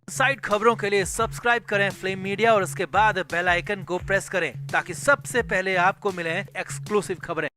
Side खबरों के लिए सब्सक्राइब करें फ्लेम मीडिया और उसके बाद बेल आइकन को प्रेस करें ताकि सबसे पहले आपको मिले एक्सक्लूसिव खबरें।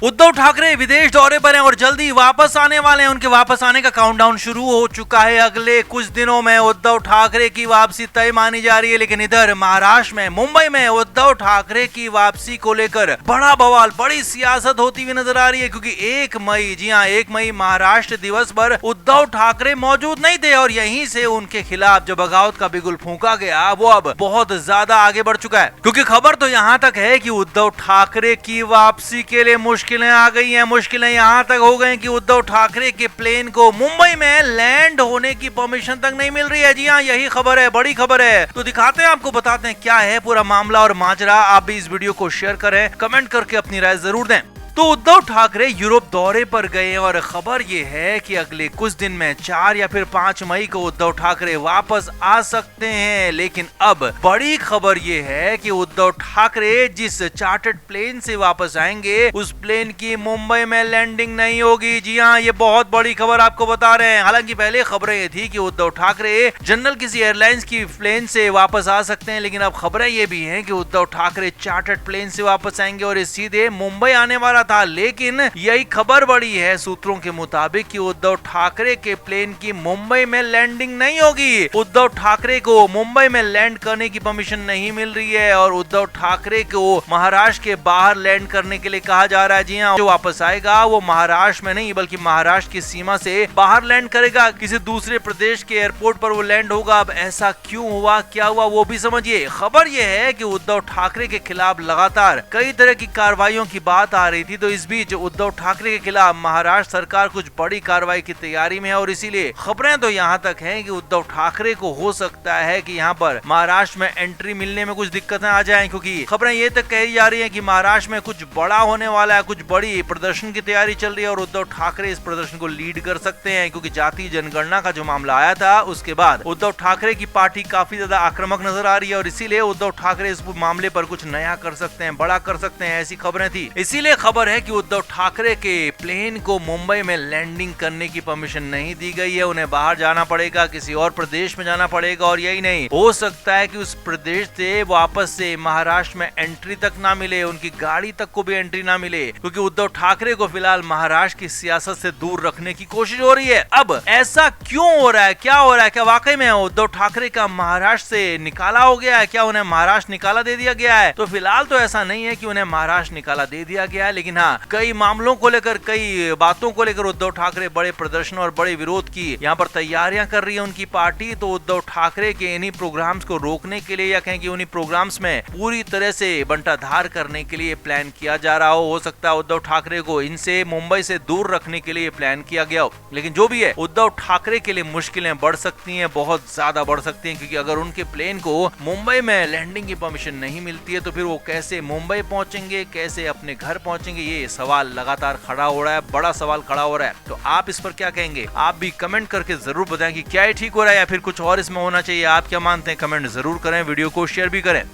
उद्धव ठाकरे विदेश दौरे पर हैं और जल्दी वापस आने वाले हैं। उनके वापस आने का काउंटडाउन शुरू हो चुका है। अगले कुछ दिनों में उद्धव ठाकरे की वापसी तय मानी जा रही है। लेकिन इधर महाराष्ट्र में मुंबई में उद्धव ठाकरे की वापसी को लेकर बड़ा बवाल, बड़ी सियासत होती हुई नजर आ रही है, क्योंकि 1 मई, जी हां 1 मई महाराष्ट्र दिवस पर उद्धव ठाकरे मौजूद नहीं थे और यहीं से उनके खिलाफ जो बगावत का बिगुल फूंका गया वो अब बहुत ज्यादा आगे बढ़ चुका है। क्योंकि खबर तो यहां तक है कि उद्धव ठाकरे की वापसी के लिए मुश्किलें आ गई हैं। मुश्किलें यहां तक हो गई कि उद्धव ठाकरे के प्लेन को मुंबई में लैंड होने की परमिशन तक नहीं मिल रही है। जी हां, यही खबर है, बड़ी खबर है। तो दिखाते हैं आपको, बताते हैं क्या है पूरा मामला और माजरा। आप भी इस वीडियो को शेयर करें, कमेंट करके अपनी राय जरूर दें। तो उद्धव ठाकरे यूरोप दौरे पर गए और खबर यह है कि अगले कुछ दिन में 4 या फिर 5 मई को उद्धव ठाकरे वापस आ सकते हैं। लेकिन अब बड़ी खबर यह है कि उद्धव ठाकरे जिस चार्टर्ड प्लेन से वापस आएंगे उस प्लेन की मुंबई में लैंडिंग नहीं होगी। जी हां, ये बहुत बड़ी खबर आपको बता रहे हैं। हालांकि पहले खबरें ये थी कि उद्धव ठाकरे जनरल किसी एयरलाइंस की प्लेन से वापस आ सकते हैं, लेकिन अब खबरें ये भी हैं कि उद्धव ठाकरे चार्टर्ड प्लेन से वापस आएंगे और सीधे मुंबई आने वाला था। लेकिन यही खबर बड़ी है सूत्रों के मुताबिक कि उद्धव ठाकरे के प्लेन की मुंबई में लैंडिंग नहीं होगी। उद्धव ठाकरे को मुंबई में लैंड करने की परमिशन नहीं मिल रही है और उद्धव ठाकरे को महाराष्ट्र के बाहर लैंड करने के लिए कहा जा रहा है। जी हां, जो वापस आएगा वो महाराष्ट्र में नहीं बल्कि महाराष्ट्र की सीमा से बाहर लैंड करेगा, किसी दूसरे प्रदेश के एयरपोर्ट पर वो लैंड होगा। अब ऐसा क्यों हुआ, क्या हुआ, वो भी समझिए। खबर यह है कि उद्धव ठाकरे के खिलाफ लगातार कई तरह की कार्रवाइयों की बात आ रही थी। तो इस बीच उद्धव ठाकरे के खिलाफ महाराष्ट्र सरकार कुछ बड़ी कार्रवाई की तैयारी में है और इसीलिए खबरें तो यहां तक हैं कि उद्धव ठाकरे को हो सकता है कि यहां पर महाराष्ट्र में एंट्री मिलने में कुछ दिक्कतें आ जाएं, क्योंकि खबरें ये तक कही जा रही हैं कि महाराष्ट्र में कुछ बड़ा होने वाला है, कुछ बड़ी प्रदर्शन की तैयारी चल रही है और उद्धव ठाकरे इस प्रदर्शन को लीड कर सकते हैं। क्योंकि जातीय जनगणना का जो मामला आया था उसके बाद उद्धव ठाकरे की पार्टी काफी ज्यादा आक्रामक नजर आ रही है और इसीलिए उद्धव ठाकरे इस मामले पर कुछ नया कर सकते हैं, बड़ा कर सकते हैं, ऐसी खबरें थी। इसीलिए खबर है कि उद्धव ठाकरे के प्लेन को मुंबई में लैंडिंग करने की परमिशन नहीं दी गई है। उन्हें बाहर जाना पड़ेगा, किसी और प्रदेश में जाना पड़ेगा और यही नहीं, हो सकता है कि उस प्रदेश से वापस से महाराष्ट्र में एंट्री तक ना मिले, उनकी गाड़ी तक को भी एंट्री ना मिले, क्योंकि उद्धव ठाकरे को फिलहाल महाराष्ट्र की सियासत से दूर रखने की कोशिश हो रही है। अब ऐसा क्यों हो रहा है, क्या हो रहा है, क्या वाकई में उद्धव ठाकरे का महाराष्ट्र से निकाला हो गया है, क्या उन्हें महाराष्ट्र निकाला दे दिया गया है? तो फिलहाल तो ऐसा नहीं है कि उन्हें महाराष्ट्र निकाला दे दिया गया है, लेकिन हाँ, कई मामलों को लेकर, कई बातों को लेकर उद्धव ठाकरे बड़े प्रदर्शन और बड़े विरोध की यहाँ पर तैयारियां कर रही है उनकी पार्टी। तो उद्धव ठाकरे के इन्हीं प्रोग्राम्स को रोकने के लिए या कहें कि उन्हीं प्रोग्राम्स में पूरी तरह से बंटाधार करने के लिए प्लान किया जा रहा हो सकता है उद्धव ठाकरे को इनसे मुंबई से दूर रखने के लिए प्लान किया गया हो। लेकिन जो भी है, उद्धव ठाकरे के लिए मुश्किलें बढ़ सकती हैं, बहुत ज्यादा बढ़ सकती हैं, क्योंकि अगर उनके प्लेन को मुंबई में लैंडिंग की परमिशन नहीं मिलती है तो फिर वो कैसे मुंबई पहुंचेंगे, कैसे अपने घर पहुंचेंगे, ये सवाल लगातार खड़ा हो रहा है, बड़ा सवाल खड़ा हो रहा है। तो आप इस पर क्या कहेंगे? आप भी कमेंट करके जरूर बताएं कि क्या ठीक हो रहा है या फिर कुछ और इसमें होना चाहिए। आप क्या मानते हैं, कमेंट जरूर करें, वीडियो को शेयर भी करें।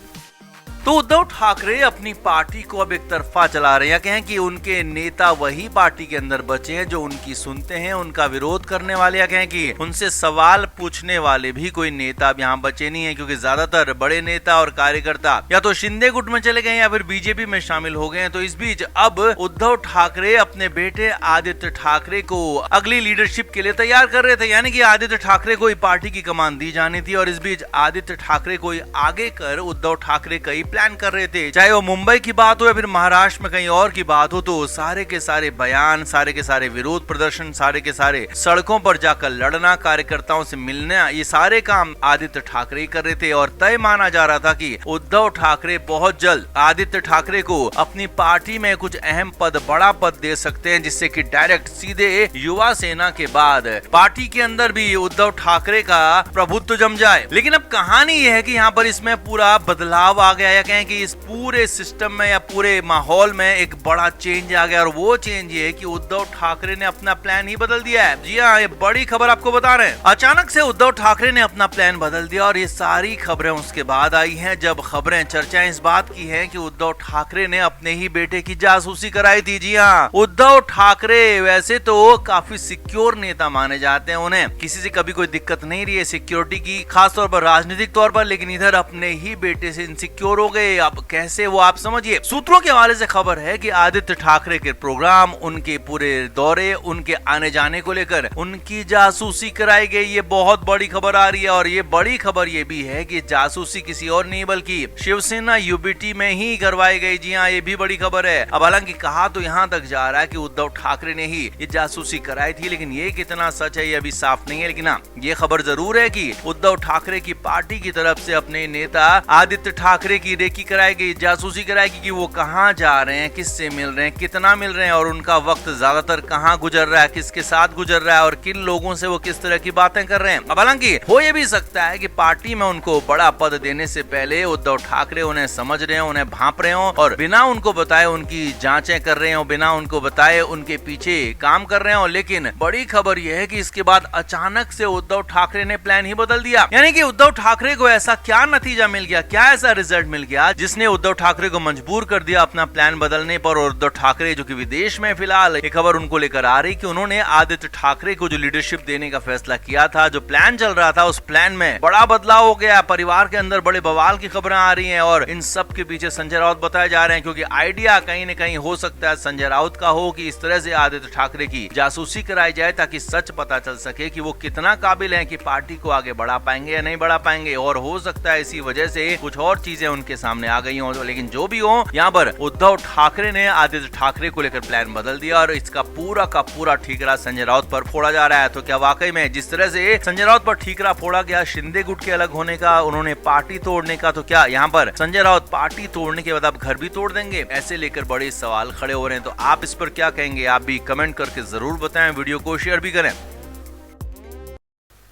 तो उद्धव ठाकरे अपनी पार्टी को अब एक तरफा चला रहे हैं, कहें कि उनके नेता वही पार्टी के अंदर बचे हैं जो उनकी सुनते हैं, उनका विरोध करने वाले, या कहें कि उनसे सवाल पूछने वाले भी कोई नेता अब यहाँ बचे नहीं है, क्योंकि ज्यादातर बड़े नेता और कार्यकर्ता या तो शिंदे गुट में चले गए या फिर बीजेपी में शामिल हो गए हैं। तो इस बीच अब उद्धव ठाकरे अपने बेटे आदित्य ठाकरे को अगली लीडरशिप के लिए तैयार कर रहे थे, यानी कि आदित्य ठाकरे को पार्टी की कमान दी जानी थी और इस बीच आदित्य ठाकरे को आगे कर उद्धव ठाकरे कई प्लान कर रहे थे। चाहे वो मुंबई की बात हो या फिर महाराष्ट्र में कहीं और की बात हो, तो सारे के सारे बयान, सारे के सारे विरोध प्रदर्शन, सारे के सारे सड़कों पर जाकर लड़ना, कार्यकर्ताओं से मिलना, ये सारे काम आदित्य ठाकरे कर रहे थे। और तय माना जा रहा था कि उद्धव ठाकरे बहुत जल्द आदित्य ठाकरे को अपनी पार्टी में कुछ अहम पद, बड़ा पद दे सकते हैं, जिससे कि डायरेक्ट सीधे युवा सेना के बाद पार्टी के अंदर भी उद्धव ठाकरे का प्रभुत्व जम जाए। लेकिन अब कहानी यह है कि यहाँ पर इसमें पूरा बदलाव आ गया, या कहें कि इस पूरे सिस्टम में या पूरे माहौल में एक बड़ा चेंज आ गया, और वो चेंज ये है कि उद्धव ठाकरे ने अपना प्लान ही बदल दिया है। जी हाँ, ये बड़ी खबर आपको बता रहे हैं। अचानक से उद्धव ठाकरे ने अपना प्लान बदल दिया, और ये सारी खबरें उसके बाद आई हैं जब खबरें चर्चाएं इस बात की हैं कि उद्धव ठाकरे ने अपने ही बेटे की जासूसी कराई थी। जी हाँ, उद्धव ठाकरे वैसे तो काफी सिक्योर नेता माने जाते हैं, उन्हें किसी से कभी कोई दिक्कत नहीं रही है सिक्योरिटी की, खासतौर पर राजनीतिक तौर पर, लेकिन इधर अपने ही बेटे से इनसिक्योर हो गए। अब कैसे वो आप समझिए। सूत्रों के हवाले से खबर है कि आदित्य ठाकरे के प्रोग्राम, उनके पूरे दौरे, उनके आने जाने को लेकर उनकी जासूसी कराई गई। ये बहुत बड़ी खबर आ रही है, और ये बड़ी खबर ये भी है कि जासूसी किसी और नहीं बल्कि शिवसेना यूबीटी में ही करवाई गई। जी हाँ, ये भी बड़ी खबर है। अब हालांकि कहा तो यहाँ तक जा रहा है कि उद्धव ठाकरे ने ही ये जासूसी कराई थी, लेकिन ये कितना सच है ये अभी साफ नहीं है। लेकिन हाँ, ये खबर जरूर है कि उद्धव ठाकरे की पार्टी की तरफ से अपने नेता आदित्य ठाकरे की रेकी कराई गई, जासूसी कराई गई कि वो कहाँ जा रहे हैं, किससे मिल रहे हैं, कितना मिल रहे हैं, और उनका वक्त ज्यादातर कहाँ गुजर रहा है, किसके साथ गुजर रहा है, और किन लोगों से वो किस तरह की बातें कर रहे हैं। अब हालांकि हो ये भी सकता है कि पार्टी में उनको बड़ा पद देने से पहले उद्धव ठाकरे उन्हें समझ रहे हो, उन्हें भांप रहे हो, और बिना उनको बताए उनकी जांचें कर रहे हो, बिना उनको बताए उनके पीछे काम कर रहे हो। लेकिन बड़ी खबर यह है कि इसके बाद अचानक से उद्धव ठाकरे ने प्लान ही बदल दिया। यानी कि उद्धव ठाकरे को ऐसा क्या नतीजा मिल गया, क्या ऐसा रिजल्ट मिल गया जिसने उद्धव ठाकरे को मजबूर कर दिया अपना प्लान बदलने पर। और उद्धव ठाकरे जो कि विदेश में फिलहाल, ये खबर उनको लेकर आ रही कि उन्होंने आदित्य ठाकरे को जो लीडरशिप देने का फैसला किया था, जो प्लान चल रहा था, उस प्लान में बड़ा बदलाव हो गया। परिवार के अंदर बड़े बवाल की खबरें आ रही हैं, और इन सब के पीछे संजय राउत बताए जा रहे हैं, क्योंकि आइडिया कहीं न कहीं हो सकता है संजय राउत का हो कि इस तरह से आदित्य ठाकरे की जासूसी कराई जाए ताकि सच पता चल सके कि वो कितना काबिल हैं कि पार्टी को आगे बढ़ा पाएंगे या नहीं बढ़ा पाएंगे। और हो सकता है इसी वजह से कुछ और चीजें उनके सामने आ गई हों। लेकिन जो भी हो, यहाँ पर उद्धव ठाकरे ने आदित्य ठाकरे को लेकर प्लान बदल दिया, और इसका पूरा का पूरा ठीकरा संजय राउत पर फोड़ा जा रहा है। तो क्या वाकई में जिस तरह से संजय राउत पर ठीकरा फोड़ा गया शिंदे गुट के अलग होने का, उन्होंने पार्टी तोड़ने का, तो क्या यहाँ पर संजय राउत पार्टी तोड़ने के बाद आप घर भी तोड़ देंगे? ऐसे लेकर बड़े सवाल खड़े हो रहे हैं। तो आप इस पर क्या कहेंगे? आप भी कमेंट करके जरूर बताएं, वीडियो को शेयर भी करें।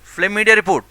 Flame media report.